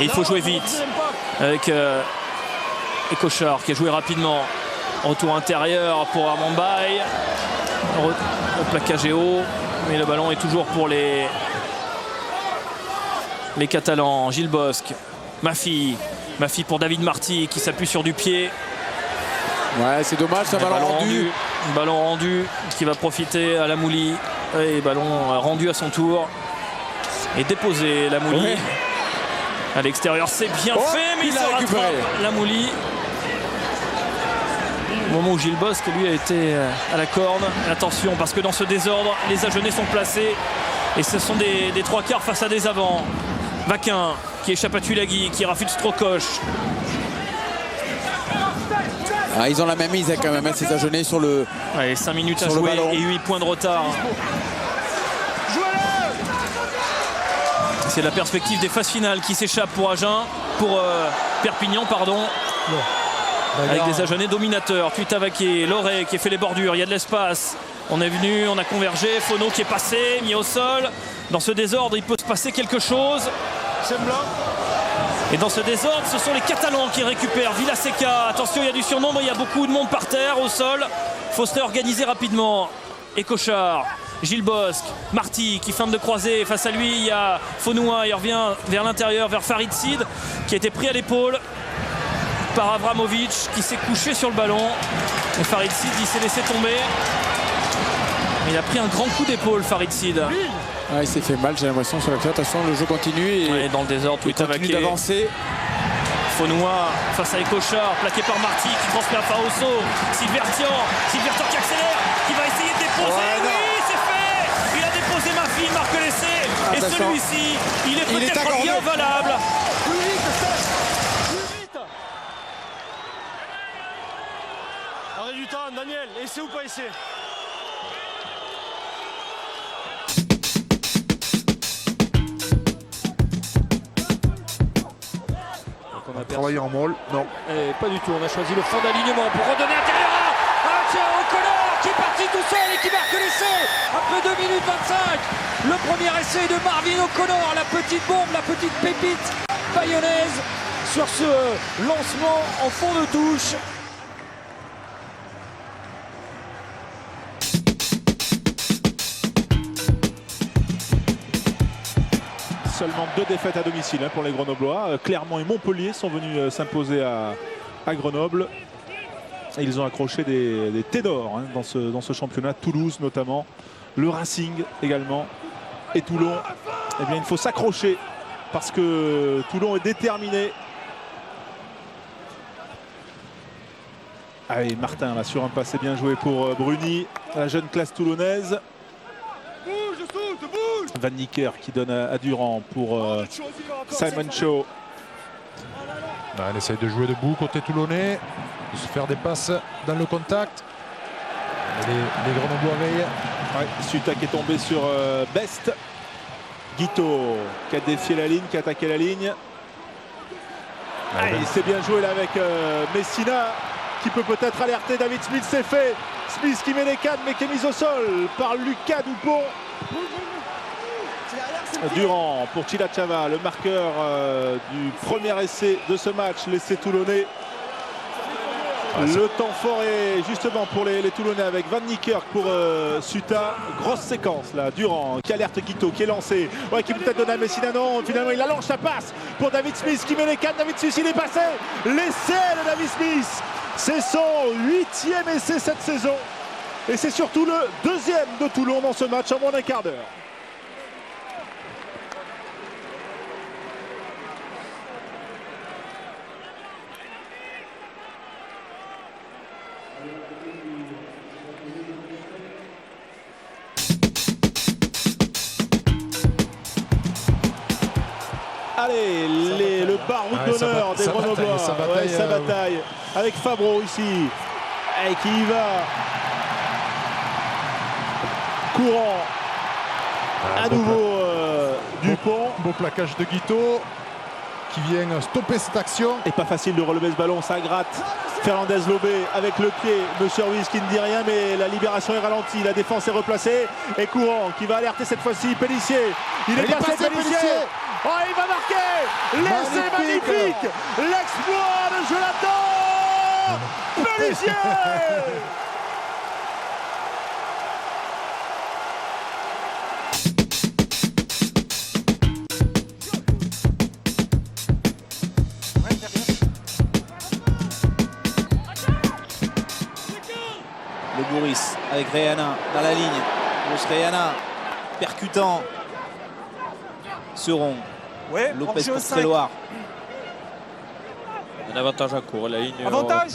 Et il faut jouer vite avec Kochar qui a joué rapidement. Retour intérieur pour Armand Baye. Au plaquage est haut, mais le ballon est toujours pour les Catalans. Gilles Bosque, Maffi pour David Marty qui s'appuie sur du pied. Ouais, c'est dommage, ça ballon rendu. Ballon rendu qui va profiter à Lamouli. Et ballon rendu à son tour. Et déposé Lamouli. Ouais. À l'extérieur, c'est bien fait, mais il se rattrape Lamouli. Au moment où Gilles Bosque, lui, a été à la corne. Attention, parce que dans ce désordre, les Agenais sont placés. Et ce sont des trois quarts face à des avants. Vaquin qui échappe à Tuilagi, qui rafute Strocoche. Ah, ils ont la même mise quand même, ces Agenais sur le. Ouais, 5 minutes à jouer et 8 points de retard. C'est la perspective des phases finales qui s'échappe pour Perpignan, pardon. Avec des Agenais dominateurs. Tuitavaqué, Loré qui fait les bordures, il y a de l'espace. On est venu, on a convergé. Fono qui est passé, mis au sol. Dans ce désordre, il peut se passer quelque chose. Et dans ce désordre, ce sont les Catalans qui récupèrent. Villaseca, attention, il y a du surnombre, il y a beaucoup de monde par terre, au sol. Faut se réorganiser rapidement. Et Kochar, Gilles Bosque, Marty qui feinte de croiser. Face à lui, il y a Fonoua, il revient vers l'intérieur, vers Farid Sid, qui a été pris à l'épaule par Avramovic, qui s'est couché sur le ballon. Et Farid Sid, il s'est laissé tomber. Il a pris un grand coup d'épaule, Farid Sid. Ah, il s'est fait mal, j'ai l'impression, sur la clé. Attention, le jeu continue. Et dans le désordre, il continue d'avancer. Fonoua face à Kochar, plaqué par Marty, qui transmet à Faoso. Silvertian qui accélère, qui va essayer de déposer. Oui, c'est fait. Il a déposé Maffi, marque l'essai. Et celui-ci, il est peut-être bien valable. Plus vite. Arrêt du temps, Daniel, essai ou pas essai? On a travaillé en molle, non. Pas du tout, on a choisi le fond d'alignement pour redonner intérieur. Tiens, O'Connor qui est parti tout seul et qui marque l'essai après 2 minutes 25. Le premier essai de Marvin O'Connor, la petite bombe, la petite pépite bayonnaise sur ce lancement en fond de touche. Seulement 2 défaites à domicile pour les Grenoblois. Clermont et Montpellier sont venus s'imposer à Grenoble. Et ils ont accroché des ténors dans ce championnat. Toulouse notamment, le Racing également et Toulon. Eh bien, il faut s'accrocher parce que Toulon est déterminé. Allez, Martin là sur un passé bien joué pour Bruni, la jeune classe toulonnaise. Van Nicker qui donne à Durand pour Simon Shaw. Elle essaye de jouer debout côté toulonnais, de se faire des passes dans le contact. Les Grenoblois veillent. Ouais, Suta qui est tombé sur Best. Guito qui a défié la ligne, qui a attaqué la ligne. Il s'est bien joué là avec Messina qui peut peut-être alerter David Smith. C'est fait. Smith qui met les cannes mais qui est mis au sol par Lucas Dupont. Durand pour Chila Chava, le marqueur du premier essai de ce match, l'essai toulonnais. Le temps fort est justement pour les Toulonnais avec Van Niekerk pour Suta. Grosse séquence là, Durand qui alerte Guito, qui est lancé. Ouais, qui peut peut-être donner à Messina, non, finalement il allonge sa passe pour David Smith qui met les cannes. David Smith, il est passé. L'essai de David Smith, c'est son 8e essai cette saison. Et c'est surtout le 2e de Toulon dans ce match en moins d'un quart d'heure. Allez, le baroud d'honneur des Grenoblois. Ça bataille avec Fabreau ici. Et qui y va. Courant. À nouveau Dupont. Beau plaquage de Guito qui vient stopper cette action. Et pas facile de relever ce ballon, ça gratte. Fernandez Lobé avec le pied. Monsieur Ruiz qui ne dit rien, mais la libération est ralentie. La défense est replacée. Et Courant qui va alerter cette fois-ci Pellissier. Il est passé Pellissier. Oh, il va marquer. L'essai magnifique. L'exploit de Jonathan Pélissier. Le Gouris avec Reana dans la ligne. Bruce Reana percutant. Seron. Ouais, Lopez pour Tréloire. Un avantage à court, la ligne. Avantage.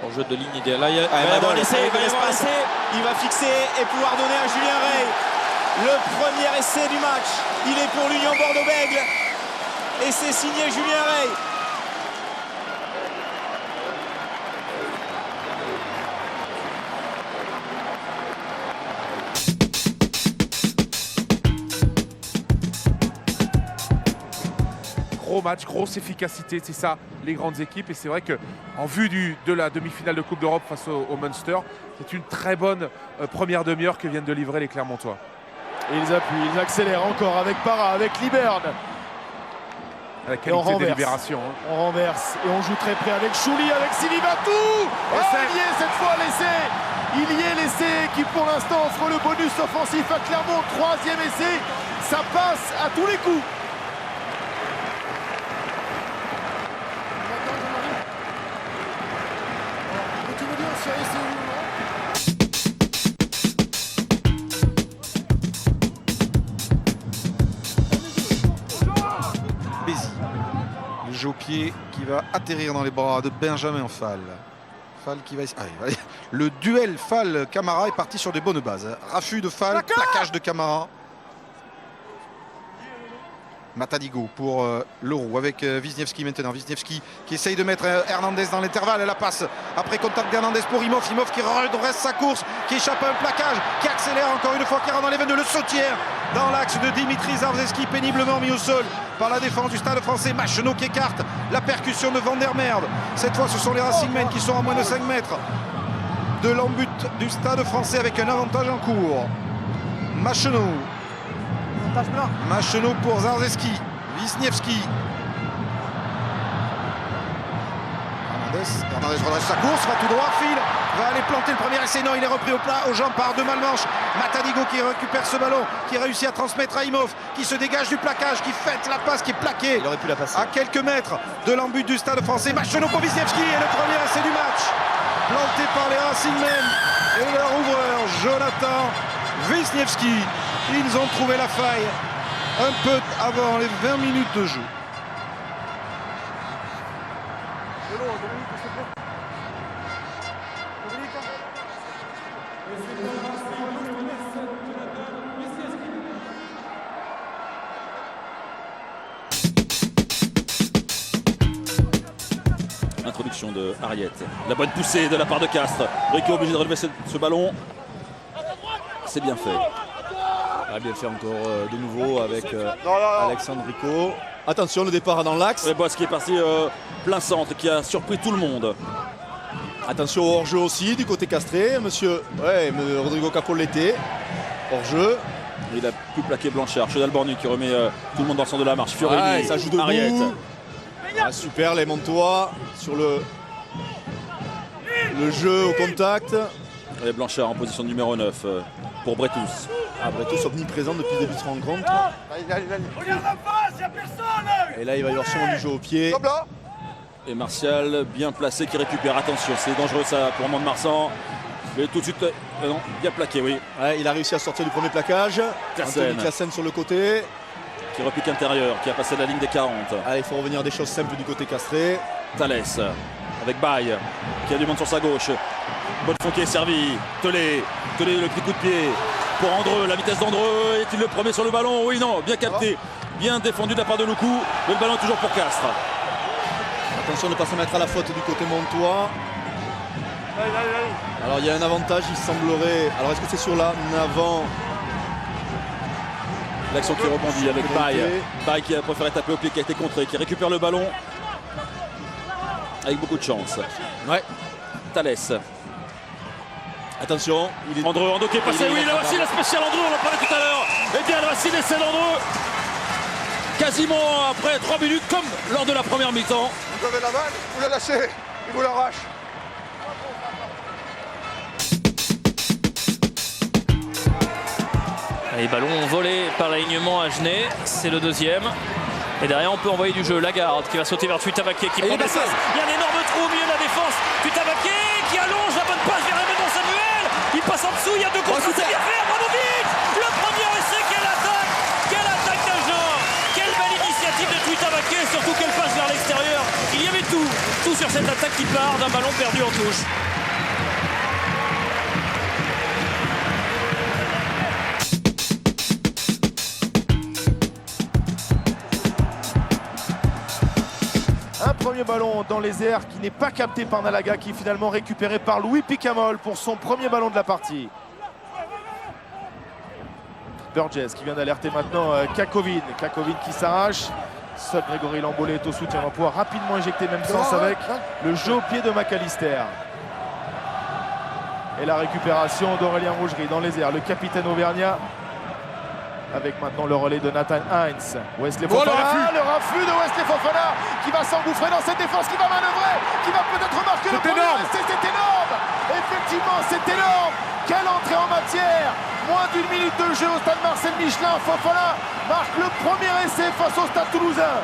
En jeu de ligne idéale. Là, il va y va avoir y l'essai, il va y avoir l'espace. l'essai. Il va fixer et pouvoir donner à Julien Rey le premier essai du match. Il est pour l'Union Bordeaux-Bègles. Et c'est signé Julien Rey. Gros match, grosse efficacité, c'est ça les grandes équipes. Et c'est vrai qu'en vue de la demi-finale de Coupe d'Europe face au Munster, c'est une très bonne première demi-heure que viennent de livrer les Clermontois. Et ils appuient, ils accélèrent encore avec Para, avec Liberne. À la qualité des libérations. On renverse et on joue très près avec Chouli, avec Silibatou. Oh, il y est cette fois l'essai. Il y est l'essai qui pour l'instant offre le bonus offensif à Clermont. Troisième essai, ça passe à tous les coups. Bézi, le jeu au pied qui va atterrir dans les bras de Benjamin Fall. Fall qui va... Le duel Fall-Camara est parti sur des bonnes bases. Raffut de Fall, plaquage de Camara. Matadigo pour Leroux avec Wisniewski maintenant. Wisniewski qui essaye de mettre Hernandez dans l'intervalle. La passe après contact d'Hernandez pour Imhoff. Imhoff qui redresse sa course, qui échappe à un plaquage, qui accélère encore une fois, qui rentre dans les veines de Le Sautière dans l'axe de Dimitri Zarzeski, péniblement mis au sol par la défense du Stade Français. Machenot qui écarte la percussion de Van der Merde. Cette fois ce sont les Racingmen qui sont à moins de 5 mètres de l'embut du Stade Français avec un avantage en cours. Machenot. Machenot pour Zarzeski. Wisniewski. Hernandez redresse sa course, va tout droit, file, va aller planter le premier essai. Non, il est repris aux jambes par deux Malmanche. Matadigo qui récupère ce ballon, qui réussit à transmettre à Imhoff, qui se dégage du plaquage, qui fête la passe, qui est plaquée. Il aurait pu la passer. À quelques mètres de l'embut du Stade Français. Machenot pour Wisniewski et le premier essai du match. Planté par les Racingmen et leur ouvreur Jonathan Wisniewski. Ils ont trouvé la faille un peu avant les 20 minutes de jeu. Introduction de Ariette. La bonne poussée de la part de Castres. Rico obligé de relever ce ballon. C'est bien fait. Ah, bien fait encore de nouveau avec Alexandre Rico. Attention, le départ dans l'axe. Et Boss qui est parti plein centre, qui a surpris tout le monde. Attention au hors-jeu aussi du côté castré. Monsieur Rodrigo Capoletti. Hors-jeu. Il a pu plaquer Blanchard. Chenal Bornu qui remet tout le monde dans le sens de la marche. Fiorini, Ouais, ça joue debout. Ariette. Ah, super les Montois sur le jeu au contact. Et Blanchard en position numéro 9 pour Bretous. Ah, Bretous omniprésent depuis le début de cette rencontre. Et là il va y avoir sûrement du jeu au pied. Et Martial bien placé qui récupère. Attention, c'est dangereux ça pour Mont-de-Marsan. Mais tout de suite, non, bien plaqué, oui. Ouais, il a réussi à sortir du premier plaquage. Anthony Classen sur le côté. Qui repique intérieur, qui a passé la ligne des 40. Allez, il faut revenir des choses simples du côté castré. Thalès avec Baye qui a du monde sur sa gauche. Bonnefond qui est servi. Telé, le petit coup de pied pour Andreu. La vitesse d'Andreu. Est-il le premier sur le ballon? Oui, non, bien capté. Bien défendu de la part de Loukou. Mais le ballon est toujours pour Castres. Attention de ne pas se mettre à la faute du côté montois. Alors il y a un avantage, il semblerait. Alors est-ce que c'est sur l'avant? L'action qui rebondit avec Baye. Baye qui a préféré taper au pied, qui a été contré, qui récupère le ballon avec beaucoup de chance. Ouais. Thalès. Attention, il est... Andreu qui est passé. Oui, là aussi la spéciale Andreu, on en parlait tout à l'heure. Et bien, voici l'essai d'Andreu. quasiment après 3 minutes comme lors de la première mi-temps. Vous avez la balle, vous la lâchez, il vous l'arrache. Les ballons volés par l'alignement à Genet, c'est le deuxième. Et derrière, on peut envoyer du jeu. Lagarde qui va sauter vers Tuitavaké qui prend des passes. Il y a un énorme trou au milieu de la défense. Tuitavaké qui allonge la bonne passe vers Emmanuel Samuel. Il passe en dessous, il y a deux contre. C'est bien fait, Abramovic. Le premier essai, quelle attaque d'Agen. Quelle belle initiative de Tuitavaké, surtout qu'elle passe vers l'extérieur. Il y avait tout sur cette attaque qui part d'un ballon perdu en touche. Un premier ballon dans les airs qui n'est pas capté par Nalaga, qui est finalement récupéré par Louis Picamol pour son premier ballon de la partie. Burgess qui vient d'alerter maintenant Kakovin. Kakovin qui s'arrache. Seul Grégory Lambolé est au soutien. On va pouvoir rapidement injecter même sens avec le jeu au pied de McAllister. Et la récupération d'Aurélien Rougerie dans les airs. Le capitaine auvergnat. Avec maintenant le relais de Nathan Heinz. Wesley Fofana, le raffut de Wesley Fofana qui va s'engouffrer dans cette défense, qui va manœuvrer, qui va peut-être marquer le premier essai. C'est énorme. Effectivement, c'est énorme. Quelle entrée en matière. Moins d'une minute de jeu au stade Marcel Michelin. Fofana marque le premier essai face au stade toulousain.